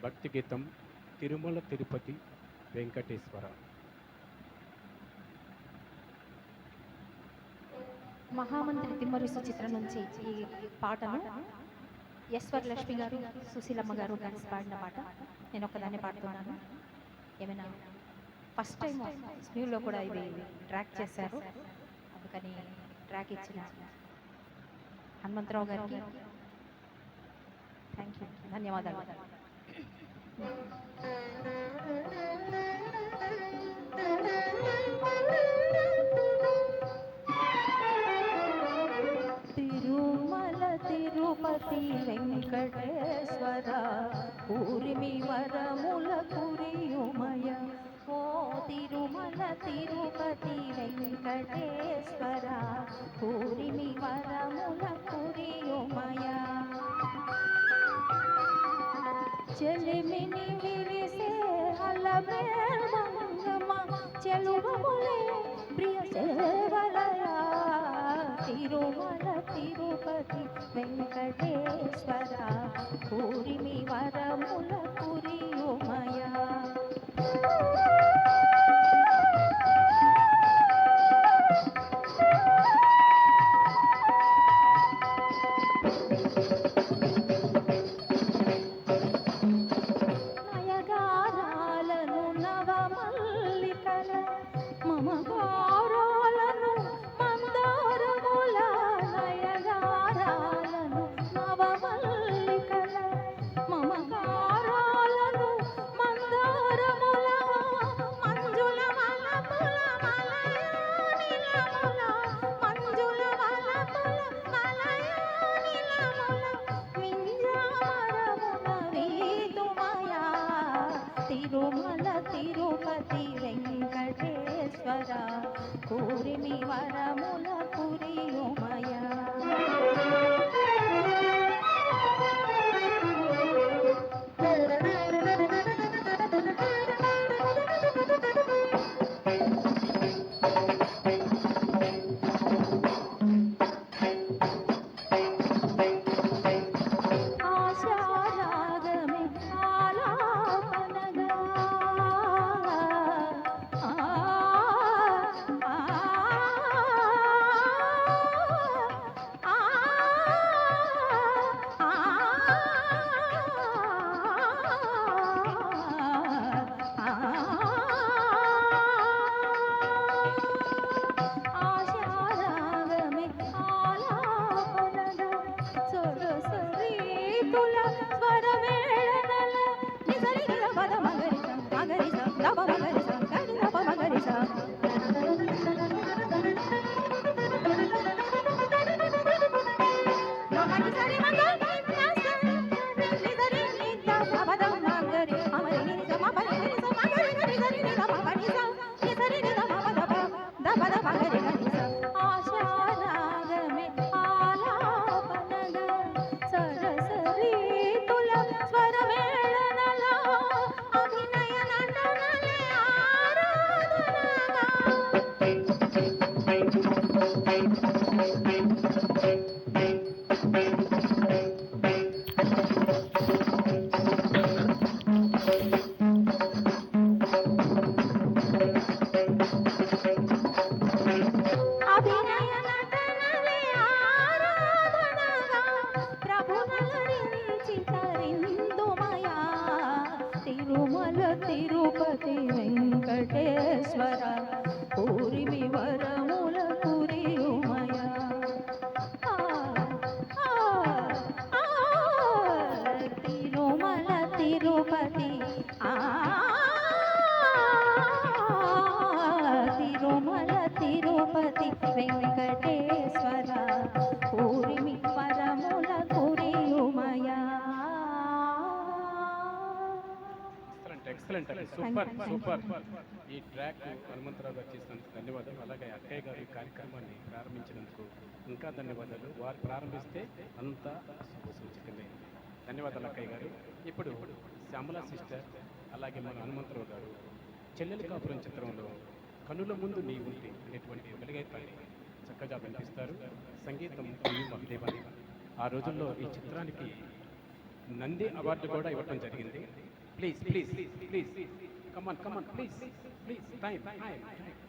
భక్తి గీతం తిరుమల తిరుపతి వెంకటేశ్వర. మహామంత్రి తిమ్మరుసు చిత్రం నుంచి ఈ పాటను వరలక్ష్మి గారు, సుశీలమ్మ గారు కలిసి పాడిన పాట. నేను ఒకదాన్ని పాడుతున్నాను. ఏమైనా ఫస్ట్ టైం స్పీడ్లో కూడా ఇది ట్రాక్ చేశారు, అందుకని ట్రాక్ ఇచ్చిన హనుమంతరావు గారికి థ్యాంక్ యూ, ధన్యవాదాలు. తిరుమల తిరుపతి వెంకటేశ్వర పూరిమి వరముల కురియుమయ. ఓ తిరుమల తిరుపతి వెంకటేశ్వర పూరిమి వరముల కురియుమయ. చెలిమిని విరిసే అలమేల్మంగమ్మ చెలువములే ప్రియ సేవలయ. తిరుమల తిరుపతి వెంకటేశ్వర పూరిమి వరముల కురియుమయ. నయగారాలను నవమల్లికల మమగారాలను మందారముల. నయగారాలను నవమల్లికల మమగారాలను మందారముల. మంజుల వలపుల మలయానిలముల. మంజుల వలపుల మలయానిలముల. వింజామరమున వీతుమయా. తిరుమల తిరుపతి వెంకటేశ్వర పూరిమి వరముల కురియుమయ. ఆశారాగమే ఆలాపనగా. ఆశారాగమే ఆలాపనగా. సరసరీతుల స్వరవేళనల. నిజరి నిల పద మగరిస మగరిస దబ మగరిస గరి దబ మగరిస. మగరి సరి మగరి నస నిజరి నిద పద మగరి అమరి నిజ మపరి నిజ మగరి నిజరి నిద మపరిస నిజరి నిద మపద దబ దబ మగరి నిజ. ఆశారాగమే ఆలాపనగా. సరసరీతుల స్వరవేళనల. అభినయ నటనలే ఆరాధనగా. అభినయ నటనలే ఆరాధనగా. ప్రభునరించి తరిందుమయా. తిరుమల తిరుపతి వెంకటేశ్వర పూరిమి వరముల కురియుమయ. తిరుమల తిరుపతి తిరుమల తిరుపతి వెంకటేశ్వర పూరిమి వరముల కురియుమయ. ఎక్సలెంట్ అండి, సూపర్ సూపర్. ఈ ట్రాక్ హనుమంతరావు గారు చేసినందుకు ధన్యవాదాలు. అలాగే అక్కయ్య గారు ఈ కార్యక్రమాన్ని ప్రారంభించినందుకు ఇంకా ధన్యవాదాలు. వారు ప్రారంభిస్తే అంతా శుభసూచకమే. ధన్యవాదాలు అక్కయ్య గారు. ఇప్పుడు శ్యామల సిస్టర్ అలాగే మన హనుమంతరావు గారు చెల్లెలి కాపురం చిత్రంలో కనుల ముందు నీ ఉంటే అనేటువంటి వెలుగైతాన్ని చక్కగా వినిపిస్తారు. సంగీతం మహదేవన్. ఆ రోజుల్లో ఈ చిత్రానికి నంది అవార్డు కూడా ఇవ్వడం జరిగింది. Please please please come on come on please please time time